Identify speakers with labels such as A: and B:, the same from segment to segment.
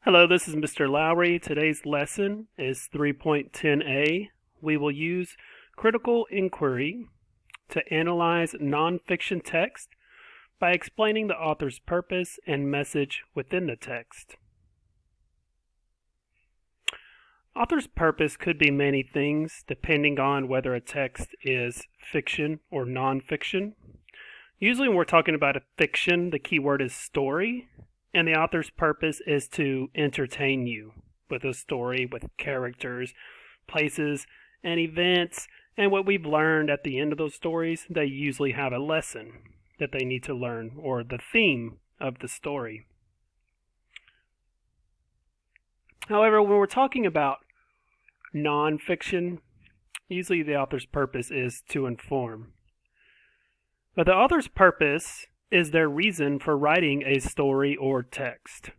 A: Hello, this is Mr. Lowry. Today's lesson is 3.10a. We will use critical inquiry to analyze nonfiction text by explaining the author's purpose and message within the text. Author's purpose could be many things depending on whether a text is fiction or nonfiction. Usually when we're talking about a fiction, the key word is story. And the author's purpose is to entertain you with a story, with characters, places, and events. And what we've learned at the end of those stories, they usually have a lesson that they need to learn, or the theme of the story. However, when we're talking about nonfiction, usually the author's purpose is to inform. But the author's purpose is their reason for writing a story or text.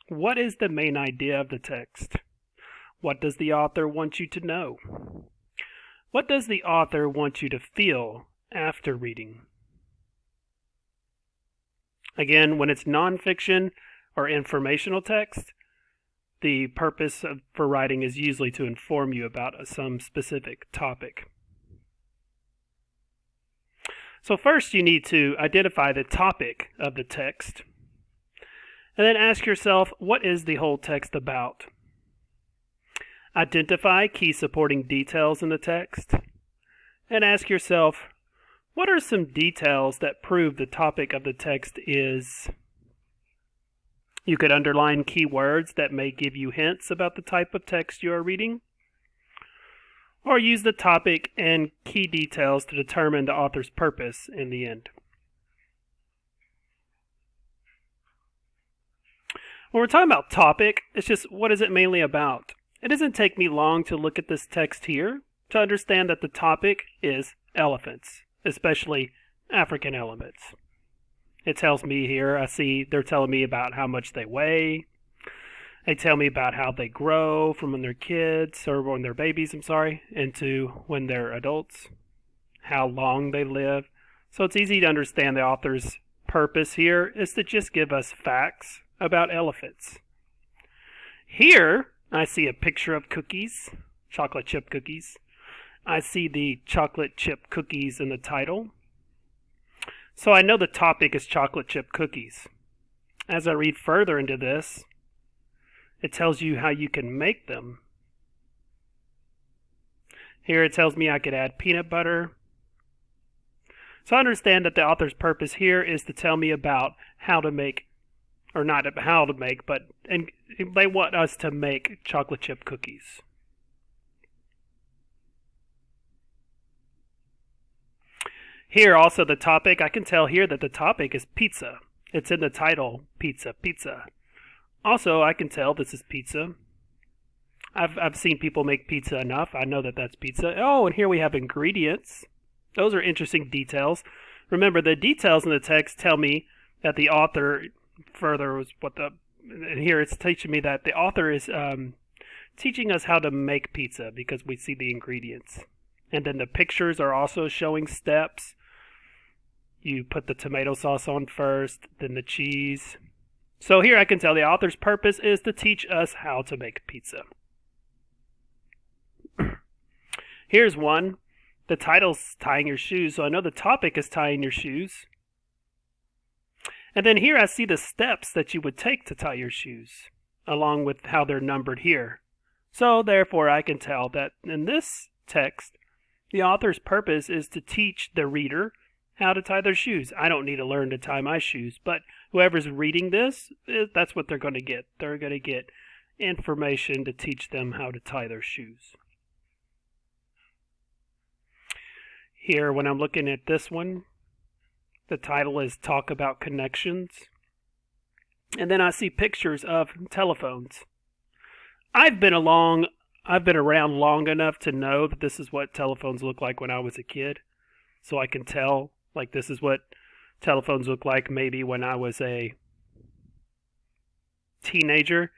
A: What is the main idea of the text? What does the author want you to know? What does the author want you to feel after reading? Again, when it's nonfiction or informational text, the purpose for writing is usually to inform you about some specific topic. So first you need to identify the topic of the text, and then ask yourself, what is the whole text about? Identify key supporting details in the text, and ask yourself, what are some details that prove the topic of the text is? You could underline key words that may give you hints about the type of text you are reading, or use the topic and key details to determine the author's purpose in the end. When we're talking about topic, it's just what is it mainly about? It doesn't take me long to look at this text here to understand that the topic is elephants, especially African elephants. It tells me here, I see they're telling me about how much they weigh. They tell me about how they grow from when they're kids, or when they're babies, into when they're adults, how long they live. So it's easy to understand the author's purpose here is to just give us facts about elephants. Here, I see a picture of cookies, chocolate chip cookies. I see the chocolate chip cookies in the title. So I know the topic is chocolate chip cookies. As I read further into this, it tells you how you can make them. Here it tells me I could add peanut butter. So I understand that the author's purpose here is to tell me about how to make, or not how to make, but and they want us to make chocolate chip cookies. Here also the topic, I can tell here that the topic is pizza. It's in the title, pizza, pizza. Also, I can tell this is pizza. I've seen people make pizza enough. I know that that's pizza. Oh, and here we have ingredients. Those are interesting details. Remember, the details in the text tell me that the author and here it's teaching me that the author is teaching us how to make pizza because we see the ingredients. And then the pictures are also showing steps. You put the tomato sauce on first, then the cheese. So here I can tell the author's purpose is to teach us how to make pizza. Here's one. The title's tying your shoes, so I know the topic is tying your shoes. And then here I see the steps that you would take to tie your shoes, along with how they're numbered here. So therefore I can tell that in this text, the author's purpose is to teach the reader how to tie their shoes. I don't need to learn to tie my shoes, but whoever's reading this, that's what they're going to get. They're going to get information to teach them how to tie their shoes. Here, when I'm looking at this one, the title is Talk About Connections. And then I see pictures of telephones. I've been around long enough to know that this is what telephones looked like when I was a kid. So I can tell, like, this is what telephones look like maybe when I was a teenager.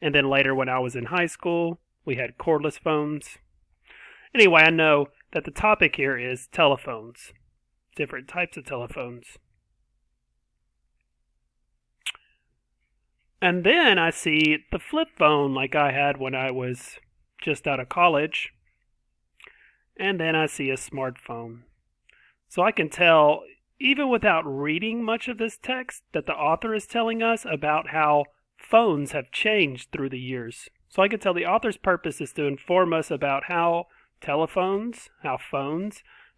A: And then later when I was in high school, we had cordless phones. Anyway, I know that the topic here is telephones, different types of telephones. And then I see the flip phone like I had when I was just out of college. And then I see a smartphone. So I can tell, even without reading much of this text, that the author is telling us about how phones have changed through the years. So I can tell the author's purpose is to inform us about how phones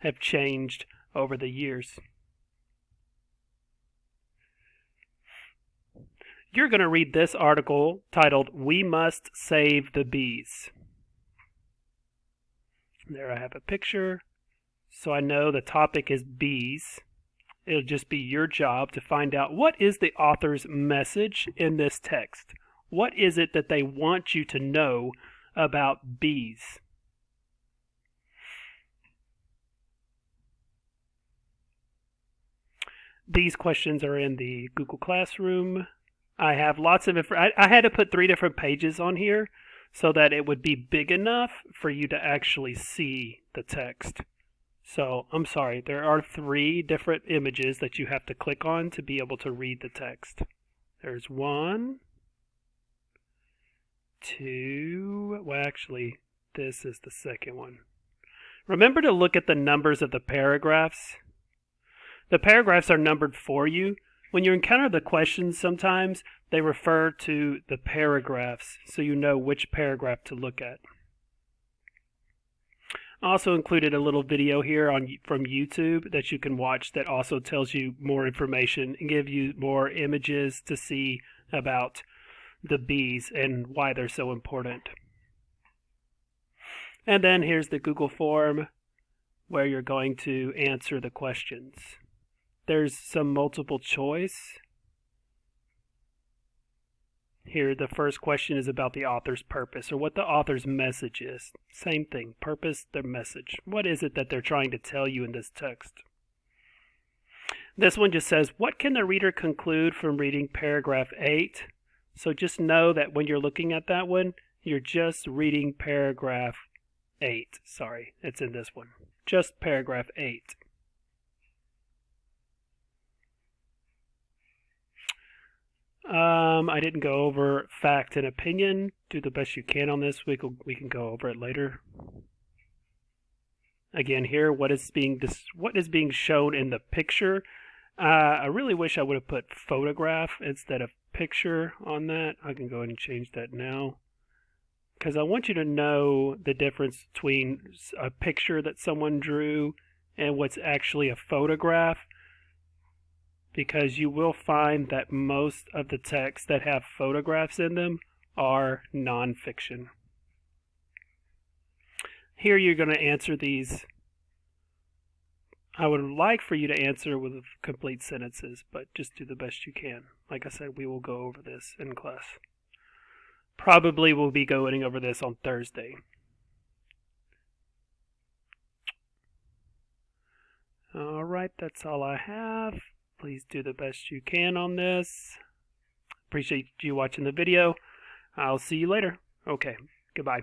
A: have changed over the years. You're going to read this article titled, "We Must Save the Bees." There I have a picture, so I know the topic is bees. It'll just be your job to find out what is the author's message in this text. What is it that they want you to know about bees? These questions are in the Google Classroom. I have lots of I had to put 3 different pages on here so that it would be big enough for you to actually see the text. So, I'm sorry, there are 3 different images that you have to click on to be able to read the text. There's 1, 2, well actually, this is the second one. Remember to look at the numbers of the paragraphs. The paragraphs are numbered for you. When you encounter the questions sometimes, they refer to the paragraphs so you know which paragraph to look at. I also included a little video here from YouTube that you can watch that also tells you more information and give you more images to see about the bees and why they're so important. And then here's the Google form where you're going to answer the questions. There's some multiple choice. Here, the first question is about the author's purpose, or what the author's message is. Same thing, purpose, their message. What is it that they're trying to tell you in this text? This one just says, what can the reader conclude from reading paragraph 8? So just know that when you're looking at that one, you're just reading paragraph 8. Sorry, it's in this one. Just paragraph 8. I didn't go over fact and opinion. Do the best you can on this. We can go over it later. Again, here, what is being shown in the picture. I really wish I would have put photograph instead of picture on that. I can go ahead and change that now, because I want you to know the difference between a picture that someone drew and what's actually a photograph. Because you will find that most of the texts that have photographs in them are nonfiction. Here you're going to answer these. I would like for you to answer with complete sentences, but just do the best you can. Like I said, we will go over this in class. Probably we'll be going over this on Thursday. Alright, that's all I have. Please do the best you can on this. Appreciate you watching the video. I'll see you later. Okay, goodbye.